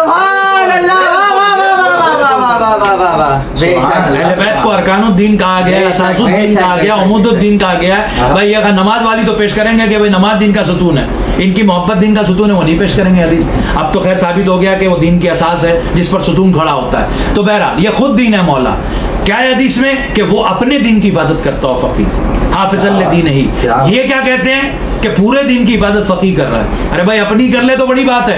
اہل بیت کو ارکان الدین کہا گیا, اساس الدین کہا گیا, عمود الدین کہا گیا. بھائی اگر نماز والی تو پیش کریں گے کہ بھائی نماز دین کا ستون ہے, ان کی محبت دین کا ستون ہے, وہ نہیں پیش کریں گے حدیث. اب تو خیر ثابت ہو گیا کہ وہ دین کی اساس ہے جس پر ستون کھڑا ہوتا ہے. تو بہرحال یہ خود دین ہے مولا. کیا ہے حدیث میں کہ وہ اپنے دین کی حفاظت کرتا ہو فقیر حافظ الدین ہی. یہ کیا کہتے ہیں کہ پورے دین کی حفاظت فقیر کر رہا ہے. ارے بھائی اپنی کر لے تو بڑی بات ہے.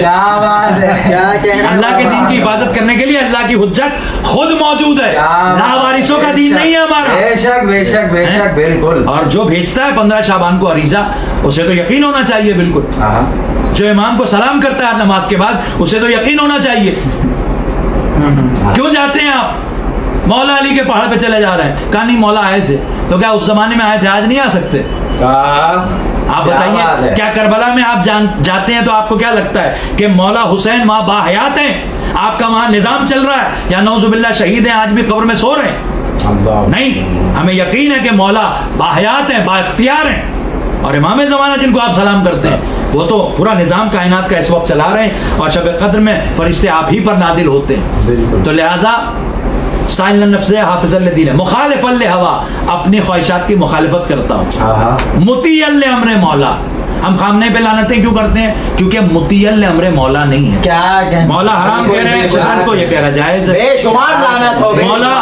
اللہ کے دین کی حفاظت کرنے کے لیے اللہ کی حجت خود موجود ہے. لاوارثوں کا دین نہیں ہے ہمارا. بے شک بے شک بے شک بالکل. اور جو بھیجتا ہے 15 شعبان کو عریضہ اسے تو یقین ہونا چاہیے بالکل. جو امام کو سلام کرتا ہے نماز کے بعد اسے تو یقین ہونا چاہیے. کیوں جاتے ہیں آپ مولا علی کے پہاڑ پہ چلے جا رہے ہیں؟ کہا نہیں مولا آئے تھے. تو کیا اس زمانے میں آئے تھے آج نہیں آ سکتے؟ آپ بتائیے کیا کربلا میں آپ جاتے ہیں تو آپ کو کیا لگتا ہے کہ مولا حسین وہاں باحیات ہیں؟ آپ کا وہاں نظام چل رہا ہے یا نعوذ باللہ شہید ہیں آج بھی قبر میں سو رہے ہیں؟ نہیں, ہمیں یقین ہے کہ مولا باحیات ہیں, با اختیار ہیں. اور امام زمانہ جن کو آپ سلام کرتے ہیں وہ تو پورا نظام کائنات کا اس وقت چلا رہے ہیں اور شب قدر میں فرشتے آپ ہی پر نازل ہوتے ہیں. تو لہٰذا سائل النفس حافظ الدین مخالف الہوا, اپنی خواہشات کی مخالفت کرتا ہوں. مطیع لامر مولا. ہم خامنہ پہ لعنتیں کیوں کرتے ہیں؟ کیونکہ مطیع لامر مولا نہیں ہے. کیا مولا حرام کہہ رہے ہیں, قرآن کو یہ کہہ رہا جائز ہے. بے شمار لعنت ہو. مولا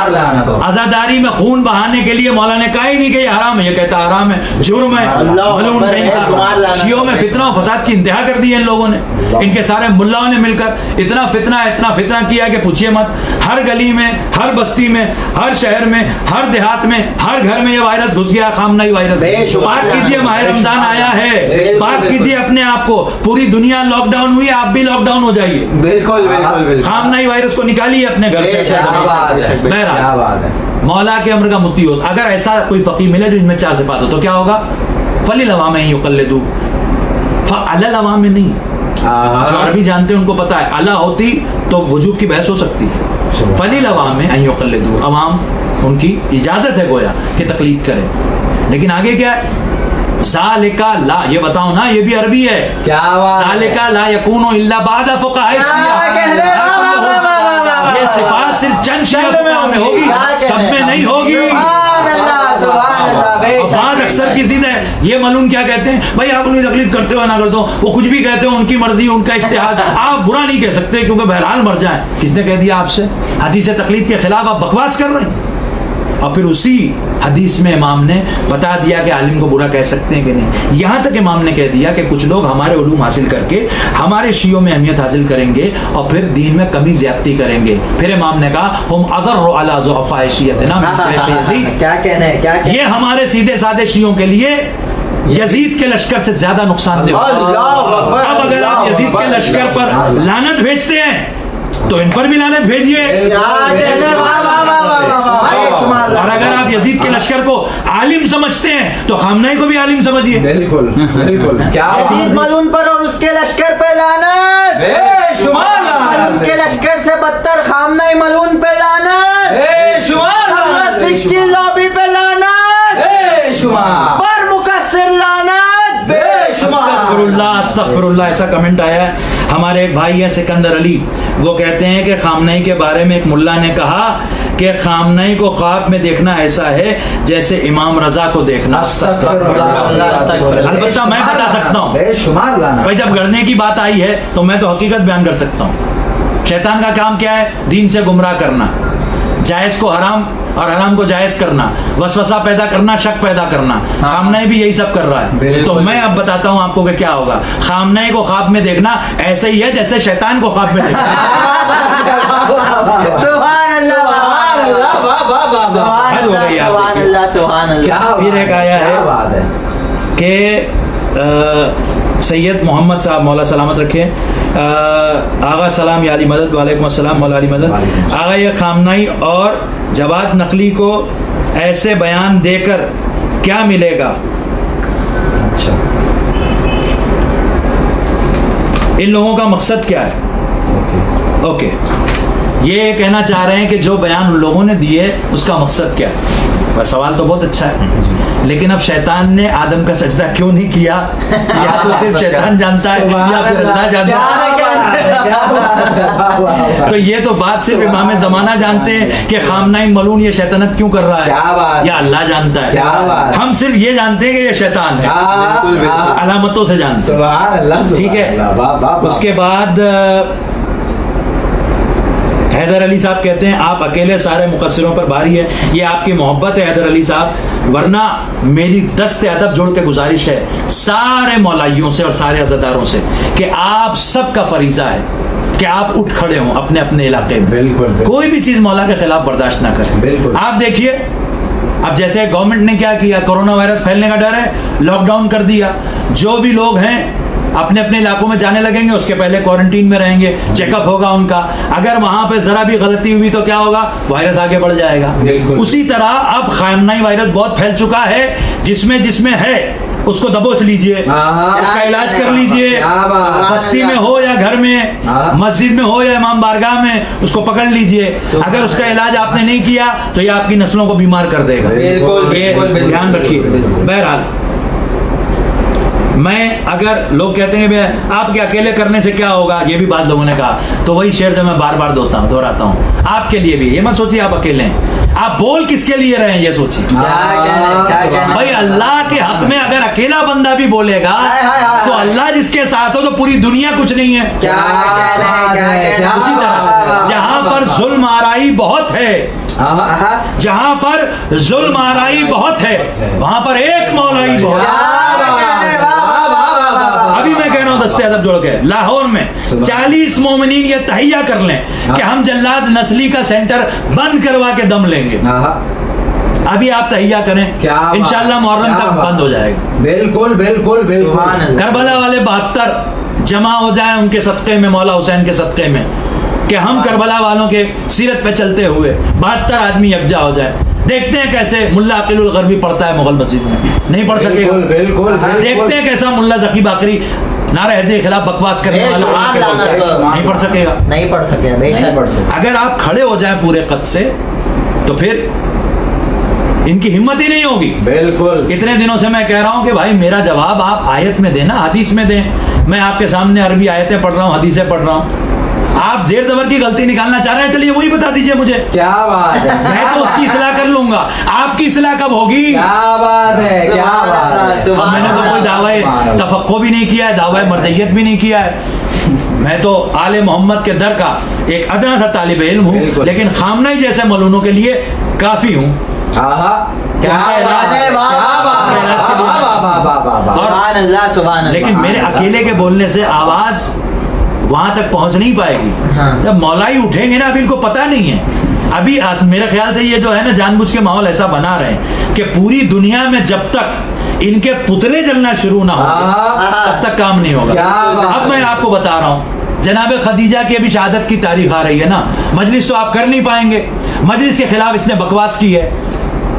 عزاداری میں خون بہانے کے لیے مولا نے کہا ہی نہیں کہ یہ حرام ہے, یہ کہتا حرام ہے, جرم ہے, ملعون کہیں کا. شیعوں میں فتنہ و فساد کی انتہا کر دی ہے ان لوگوں نے. ان کے سارے ملاؤں نے مل کر اتنا فتنہ کیا کہ پوچھیے مت. ہر گلی میں, ہر بستی میں, ہر شہر میں, ہر دیہات میں, ہر گھر میں یہ وائرس گھس گیا, خامنہ وائرس. بات کیجیے ماہ رمضان آیا ہے, بات کیجیے اپنے آپ کو. پوری دنیا لاک ڈاؤن ہوئی, آپ بھی لاک ڈاؤن ہو جائیے. بالکل بالکل. خامنہ وائرس کو نکالیے اپنے گھر سے. مولا کے امر کا مطیع ہو. اگر ایسا کوئی فقیر ملے جو ان میں 4 صفات ہو تو کیا ہوگا؟ فللعوام ان یقلدوا, فعلی العوام میں نہیں. جو عربی جانتے ہیں ان کو پتا ہے اعلیٰ ہوتی تو وجوب کی بحث ہو سکتی تھی. فللعوام ان یقلدوا, عوام ان کی اجازت ہے گویا کہ تقلید کرے. لیکن آگے کیا ہے؟ ذالکا لا, یہ بتاؤ نا یہ بھی عربی ہے. ذالکا لا یکون الا بعد فقہاء الشیعہ. یہ صفات صرف چند شیعہ فقہاء میں ہوگی, سب میں نہیں ہوگی. بعض اکثر کسی نے یہ ملعون کیا کہتے ہیں, بھائی آپ انہیں تقلید کرتے ہو نہ کرتے ہو, وہ کچھ بھی کہتے ہو, ان کی مرضی, ان کا اجتہاد, آپ برا نہیں کہہ سکتے کیونکہ بہرحال مر جائیں. کس نے کہہ دیا آپ سے؟ حدیث تقلید کے خلاف آپ بکواس کر رہے ہیں. اور پھر اسی حدیث میں امام نے بتا دیا کہ عالم کو برا کہہ سکتے ہیں کہ نہیں. یہاں تک امام نے کہہ دیا کہ کچھ لوگ ہمارے علوم حاصل کر کے ہمارے شیعوں میں اہمیت حاصل کریں گے اور پھر دین میں کمی زیادتی کریں گے. پھر امام نے کہا ہم اضر علی ضعفاء شیعتنا من جیش یزید. کیا کہنا ہے, کیا یہ ہمارے سیدھے سادے شیعوں کے لیے یزید کے لشکر سے زیادہ نقصان دہ. اب اگر آپ یزید کے لشکر پر لعنت بھیجتے ہیں تو ان پر بھی لعنت بھیجیے. اور اگر آپ یزید کے لشکر کو عالم سمجھتے ہیں تو خامنہ کو بھی عالم سمجھیے. بالکل بالکل. یزید ملعون پر اور اس کے لشکر پہ لعنت. بے شمار لعنت. ان کے لشکر سے بدتر خامنہ ملعون پہ لعنت. بے شمار لعنت. 16 لابی پہ لعنت. بے شمار. پر مقصر لعنت. بے استغفر اللہ استغفر اللہ. ایسا کمنٹ آیا ہے, ہمارے ایک بھائی ہیں سکندر علی, وہ کہتے ہیں کہ خامنہ کے بارے میں ایک ملا نے کہا کہ خامنہ کو خواب میں دیکھنا ایسا ہے جیسے امام رضا کو دیکھنا. البتہ میں بتا سکتا ہوں بے شمار لعنت. بھائی جب گڑنے کی بات آئی ہے تو میں تو حقیقت بیان کر سکتا ہوں. شیطان کا کام کیا ہے؟ دین سے گمراہ کرنا, جائز کو حرام اور حرام کو جائز کرنا, وسوسہ پیدا کرنا, شک پیدا کرنا. خامنہ بھی یہی سب کر رہا ہے. تو میں اب بتاتا ہوں آپ کو کہ کیا ہوگا. خامنہ کو خواب میں دیکھنا ایسے ہی ہے جیسے شیطان کو خواب میں دیکھنا. پھر ایک آیا ہے کہ سید محمد صاحب مولا سلامت رکھے, آغا سلام یا علی مدد. وعلیکم السلام مولا علی مدد. آغا یہ خامنہی اور جواد نقلی کو ایسے بیان دے کر کیا ملے گا؟ اچھا, ان لوگوں کا مقصد کیا ہے؟ اوکے, یہ کہنا چاہ رہے ہیں کہ جو بیان ان لوگوں نے دیے اس کا مقصد کیا ہے. بس سوال تو بہت اچھا ہے, لیکن اب شیطان نے آدم کا سجدہ کیوں نہیں کیا؟ یا تو صرف شیطان جانتا ہے یا پھر اللہ جانتا ہے. تو یہ تو بات صرف امام زمانہ جانتے ہیں کہ خامنہ ملعون یہ شیطنت کیوں کر رہا ہے, یا اللہ جانتا ہے. ہم صرف یہ جانتے ہیں کہ یہ شیطان ہے, علامتوں سے جانتے ہیں. ٹھیک ہے. اس کے بعد حیدر علی صاحب کہتے ہیں آپ اکیلے سارے مقصروں پر بھاری ہے. یہ آپ کی محبت ہے حیدر علی صاحب, ورنہ میری دست ادب جوڑ کے گزارش ہے سارے مولائیوں سے اور سارے عزاداروں سے کہ آپ سب کا فریضہ ہے کہ آپ اٹھ کھڑے ہوں اپنے اپنے علاقے میں. بالکل کوئی بھی چیز مولا کے خلاف برداشت نہ کریں. بالکل. آپ دیکھیے اب جیسے گورنمنٹ نے کیا کیا, کورونا وائرس پھیلنے کا ڈر ہے, لاک ڈاؤن کر دیا. جو بھی لوگ ہیں اپنے اپنے علاقوں میں جانے لگیں گے, اس کے پہلے کوارنٹین میں رہیں گے, چیک اپ ہوگا ان کا. اگر وہاں پہ ذرا بھی غلطی ہوئی تو کیا ہوگا, وائرس آگے بڑھ جائے گا. اسی طرح اب خامنائی وائرس بہت پھیل چکا ہے, جس میں ہے اس کو دبوچ لیجئے, اس کا علاج کر لیجئے, بستی میں ہو یا گھر میں, مسجد میں ہو یا امام بارگاہ میں, اس کو پکڑ لیجئے. اگر اس کا علاج آپ نے نہیں کیا تو یہ آپ کی نسلوں کو بیمار کر دے گا. یہ دھیان رکھیے. بہرحال میں, اگر لوگ کہتے ہیں آپ کے اکیلے کرنے سے کیا ہوگا, یہ بھی بعض لوگوں نے کہا, تو وہی شعر جو میں بار بار دہراتا ہوں, آپ کے لیے بھی یہ مت سوچیے آپ اکیلے ہیں, آپ بول کس کے لیے رہے ہیں یہ سوچیے. بھائی اللہ کے حق میں اگر اکیلا بندہ بھی بولے گا تو اللہ جس کے ساتھ ہو تو پوری دنیا کچھ نہیں ہے. اسی طرح جہاں پر ظلم آرائی بہت ہے, جہاں پر ظلم آرائی بہت ہے, وہاں پر ایک مولائی بہت ہے. ابھی میں کہہ رہا ہوں دستے ادب جوڑ کے, لاہور میں 40 مومنین یہ تہیہ کر لیں کہ ہم جلاد نسلی کا سینٹر بند کروا کے دم لیں گے. ابھی آپ تہیہ کریں, انشاءاللہ محرم تک بند ہو جائے گا. بالکل بالکل بالکل. کربلا والے 72 جمع ہو جائیں ان کے صدقے میں, مولا حسین کے صدقے میں, کہ ہم کربلا والوں کے سیرت پہ چلتے ہوئے 72 آدمی یکجا ہو جائے. دیکھتے ہیں کیسے ملا عقیل الغربی پڑھتا ہے مغل مسجد میں, نہیں پڑھ سکے گا. دیکھتے ہیں کیسا ملا ذکی باقری نعرہ حیدری کے خلاف بکواس کرنے والا نہیں پڑھ سکے گا. نہیں پڑھ سکے گا. اگر آپ کھڑے ہو جائیں پورے قد سے تو پھر ان کی ہمت ہی نہیں ہوگی. بالکل. اتنے دنوں سے میں کہہ رہا ہوں کہ بھائی میرا جواب آپ آیت میں دیں نا, حدیث میں دیں. میں آپ کے سامنے عربی آیتیں پڑھ رہا ہوں, حدیثیں پڑھ رہا ہوں, آپ زیر زبر کی غلطی نکالنا چاہ رہے ہیں, چلیے وہی بتا دیجئے مجھے. کیا بات ہے, میں تو اس کی اصلاح کر لوں گا, آپ کی اصلاح کب ہوگی؟ کیا بات ہے, کیا بات ہے. اب میں نے تو کوئی دعوی تفقع بھی نہیں کیا ہے, دعوی مرجعیت بھی نہیں کیا ہے. میں تو آل محمد کے در کا ایک ادنا سا طالب علم ہوں, لیکن خامنئی جیسے ملونوں کے لیے کافی ہوں. لیکن میرے اکیلے کے بولنے سے آواز وہاں تک پہنچ نہیں پائے گی. جب مولائی اٹھیں گے نا, ابھی ان کو پتہ نہیں ہے. ابھی میرے خیال سے یہ جو ہے نا جان بوجھ کے ماحول ایسا بنا رہے ہیں کہ پوری دنیا میں جب تک ان کے پتلے جلنا شروع نہ ہو تب تک کام نہیں ہوگا. اب میں آپ کو بتا رہا ہوں, جناب خدیجہ کی ابھی شہادت کی تاریخ آ رہی ہے نا, مجلس تو آپ کر نہیں پائیں گے, مجلس کے خلاف اس نے بکواس کی ہے.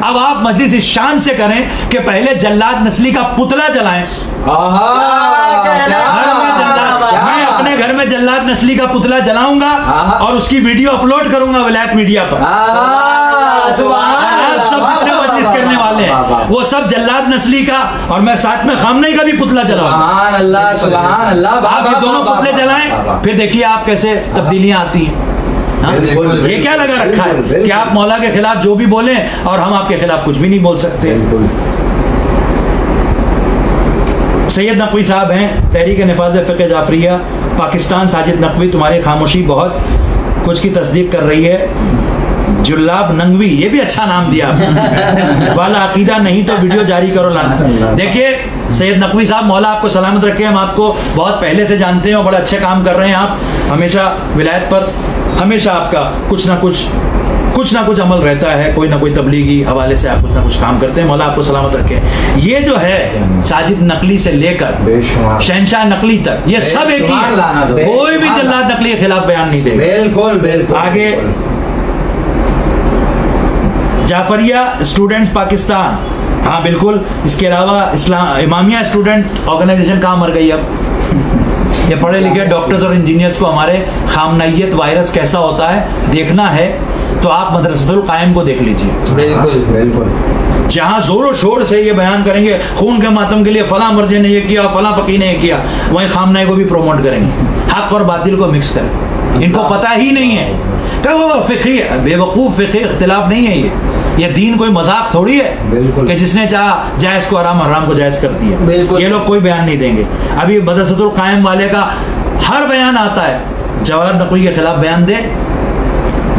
اب آپ مجلس اس شان سے کریں کہ پہلے جلاد نسلی کا پتلا جلائیں. میں اپنے گھر میں جلاد نسلی کا پتلا جلاؤں گا اور اس کی ویڈیو اپلوڈ کروں گا ولایت میڈیا پر. سب جتنے مجلس کرنے والے ہیں وہ سب جلاد نسلی کا, اور میں ساتھ میں خامنئی کا بھی پتلا جلاؤں گا. آپ یہ دونوں پتلے جلائیں, پھر دیکھیے آپ کیسے تبدیلیاں آتی ہیں. یہ کیا لگا رکھا ہے کہ آپ مولا کے خلاف جو بھی بولیں اور ہم آپ کے خلاف کچھ بھی نہیں بول سکتے. سید نقوی صاحب ہیں, تحریک نفاذ فقہ جعفریہ پاکستان. ساجد نقوی, تمہاری خاموشی بہت کچھ کی تصدیق کر رہی ہے. جلاب ننگوی, یہ بھی اچھا نام دیا والا عقیدہ نہیں تو ویڈیو جاری کرو لانا. دیکھیے سید نقوی صاحب, مولا آپ کو سلامت رکھے. ہم آپ کو بہت پہلے سے جانتے ہیں اور بڑے اچھے کام کر رہے ہیں. آپ ہمیشہ ولایت پر ہمیشہ آپ کا کچھ نہ کچھ عمل رہتا ہے, کوئی نہ کوئی تبلیغی حوالے سے آپ کچھ نہ کچھ کام کرتے ہیں. مولا آپ کو سلامت رکھے. یہ جو ہے ساجد نقلی سے لے کر شہنشاہ نقلی تک یہ سب ایک ہی ہے. کوئی بھی جلاد نقلی کے خلاف بیان نہیں دے. بالکل. آگے جعفریہ اسٹوڈنٹس پاکستان, ہاں بالکل. اس کے علاوہ امامیہ اسٹوڈنٹ آرگنائزیشن کہاں مر گئی. اب یہ پڑھے لکھے ڈاکٹرز اور انجینئرز کو ہمارے خامنئیت وائرس کیسا ہوتا ہے دیکھنا ہے تو آپ مدرسۃ القائم کو دیکھ لیجیے. بالکل. جہاں زور و شور سے یہ بیان کریں گے خون کے ماتم کے لیے فلاں مرجع نے یہ کیا, فلاں فقیہ نے یہ کیا, وہیں خامنئی کو بھی پروموٹ کریں گے. حق اور باطل کو مکس کریں. ان کو پتہ ہی نہیں ہے کہ وہ فقہی بے وقوف فقہی اختلاف نہیں ہے. یہ دین کوئی مذاق تھوڑی ہے کہ جس نے چاہا جائز کو حرام, حرام کو جائز کر دیا. یہ لوگ کوئی بیان نہیں دیں گے. ابھی مدرسۃ القائم والے کا ہر بیان آتا ہے, جواہر نقوی کے خلاف بیان دے,